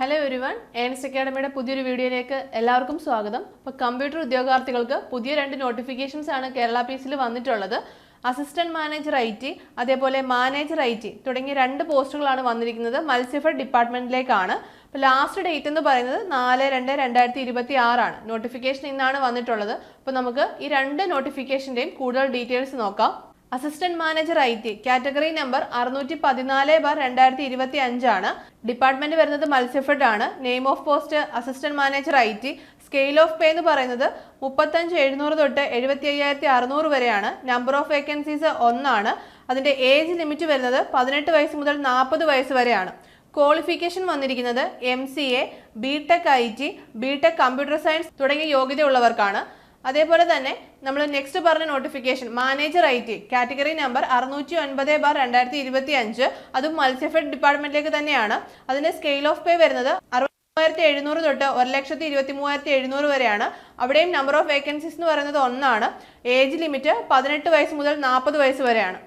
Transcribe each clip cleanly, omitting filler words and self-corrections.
Hello everyone, Ernst അക്കാഡമിയുടെ പുതിയൊരു വീഡിയോയിലേക്ക് എല്ലാവർക്കും സ്വാഗതം. അപ്പോൾ കമ്പ്യൂട്ടർ ഉദ്യോഗാർത്ഥികൾക്ക് പുതിയ 2 നോട്ടിഫിക്കേഷൻസ് ആണ് കേരള പീസിൽ വന്നിട്ടുള്ളത്. അസിസ്റ്റന്റ് മാനേജർ IT, അതേപോലെ മാനേജർ IT തുടങ്ങിയ 2 പോസ്റ്റുകളാണ് വന്നിരിക്കുന്നത്. മത്സ്യഫെഡ് ഡിപ്പാർട്ട്മെന്റിലേക്കാണ്. അപ്പോൾ ലാസ്റ്റ് ഡേറ്റ് എന്ന് പറയുന്നത് 4/2/2026 ആണ്. നോട്ടിഫിക്കേഷൻ ഇന്നാണ് വന്നിട്ടുള്ളത്. അപ്പോൾ നമുക്ക് ഈ 2 നോട്ടിഫിക്കേഷൻ്റെയും കൂടുതൽ ഡീറ്റെയിൽസ് നോക്കാം. Assistant manager IT category number 614/2025 ആണ്. ഡിപ്പാർട്ട്മെന്റ് വരുന്നത് മത്സ്യഫെഡ് ആണ്. Name of post assistant manager IT. Scale of pay എന്ന് പറയുന്നത് 35,700 തൊട്ട് 75,600 വരെയാണ്. നമ്പർ ഓഫ് വേക്കൻസീസ് 1 ആണ്. അതിന്റെ ഏജ് ലിമിറ്റ് വരുന്നത് 18 വയസ്സ് മുതൽ 40 വയസ്സ് വരെയാണ്. ക്വാളിഫിക്കേഷൻ വന്നിരിക്കുന്നത് MCA, BTech IT, BTech computer science തുടങ്ങിയ യോഗ്യതയുള്ളവർക്കാണ്. അതേപോലെ തന്നെ നമ്മൾ നെക്സ്റ്റ് പറഞ്ഞ notification manager IT category number 609/2025, അതും മത്സ്യഫെഡ് ഡിപ്പാർട്ട്മെന്റിലേക്ക് തന്നെയാണ്. അതിന്റെ സ്കെയിൽ ഓഫ് പേ വരുന്നത് 60,700 തൊട്ട് 1,23,700 വരെയാണ്. അവിടെയും നമ്പർ ഓഫ് വേക്കൻസീസ് എന്ന് പറയുന്നത് 1 ആണ്. ഏജ് ലിമിറ്റ് 18 വയസ്സ് മുതൽ 40 വയസ്സ് വരെയാണ്.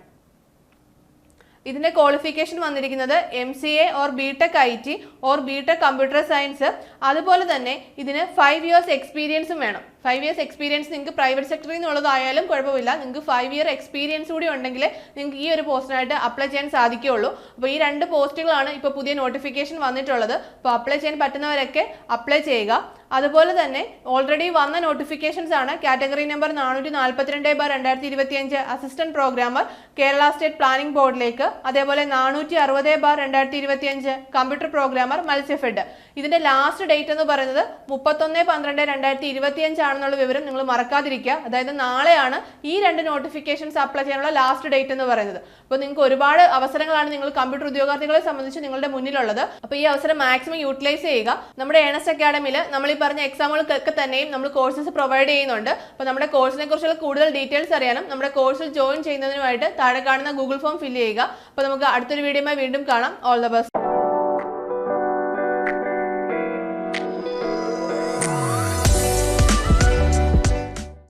ഇതിന്റെ ക്വാളിഫിക്കേഷൻ വന്നിരിക്കുന്നത് MCA or BTech IT or BTech computer science. അതുപോലെ തന്നെ ഇതിന് 5 ഇയേഴ്സ് എക്സ്പീരിയൻസും വേണം. 5 ഇയേഴ്സ് എക്സ്പീരിയൻസ് നിങ്ങൾക്ക് പ്രൈവറ്റ് സെക്ടറിൽ നിന്നുള്ളതായാലും കുഴപ്പമില്ല. നിങ്ങൾക്ക് 5 ഇയർ എക്സ്പീരിയൻസ് കൂടി ഉണ്ടെങ്കിൽ നിങ്ങൾക്ക് ഈ ഒരു പോസ്റ്റിനായിട്ട് അപ്ലൈ ചെയ്യാൻ സാധിക്കുകയുള്ളൂ. അപ്പോൾ ഈ 2 പോസ്റ്റുകളാണ് ഇപ്പോൾ പുതിയ നോട്ടിഫിക്കേഷൻ വന്നിട്ടുള്ളത്. അപ്പോൾ അപ്ലൈ ചെയ്യാൻ പറ്റുന്നവരൊക്കെ അപ്ലൈ ചെയ്യുക. അതുപോലെ തന്നെ ഓൾറെഡി വന്ന നോട്ടിഫിക്കേഷൻസ് ആണ്. Category number 442/2025 assistant programmer Kerala state planning ബോർഡിലേക്ക്, അതേപോലെ 460/2025 കമ്പ്യൂട്ടർ പ്രോഗ്രാമർ മത്സ്യഫെഡ്. ഇതിന്റെ ലാസ്റ്റ് ഡേറ്റ് എന്ന് പറയുന്നത് 31/12/2025 ആണെന്നുള്ള വിവരം നിങ്ങൾ മറക്കാതിരിക്കുക. അതായത് നാളെയാണ് ഈ 2 നോട്ടിഫിക്കേഷൻസ് അപ്ലൈ ചെയ്യാനുള്ള ലാസ്റ്റ് ഡേറ്റ് എന്ന് പറയുന്നത്. അപ്പോൾ നിങ്ങൾക്ക് ഒരുപാട് അവസരങ്ങളാണ് നിങ്ങൾ കമ്പ്യൂട്ടർ ഉദ്യോഗാർത്ഥികളെ സംബന്ധിച്ച് നിങ്ങളുടെ മുന്നിലുള്ളത്. അപ്പോൾ ഈ അവസരം മാക്സിമം യൂട്ടിലൈസ് ചെയ്യുക. നമ്മുടെ ഏണസ്റ്റ് അക്കാഡമിയിൽ നമ്മൾ ഈ പറഞ്ഞ എക്സാമുകൾക്കൊക്കെ തന്നെയും നമ്മൾ കോഴ്സസ് പ്രൊവൈഡ് ചെയ്യുന്നുണ്ട്. അപ്പോൾ നമ്മുടെ കോഴ്സിനെ കുറിച്ചുള്ള കൂടുതൽ ഡീറ്റെയിൽസ് അറിയാനും നമ്മുടെ കോഴ്സിൽ ജോയിൻ ചെയ്യുന്നതിനുമായിട്ട് താഴെ കാണുന്ന ഗൂഗിൾ ഫോം ഫില്ല് ചെയ്യുക. അപ്പോൾ നമുക്ക് അടുത്തൊരു വീഡിയോയുമായി വീണ്ടും കാണാം. All the best.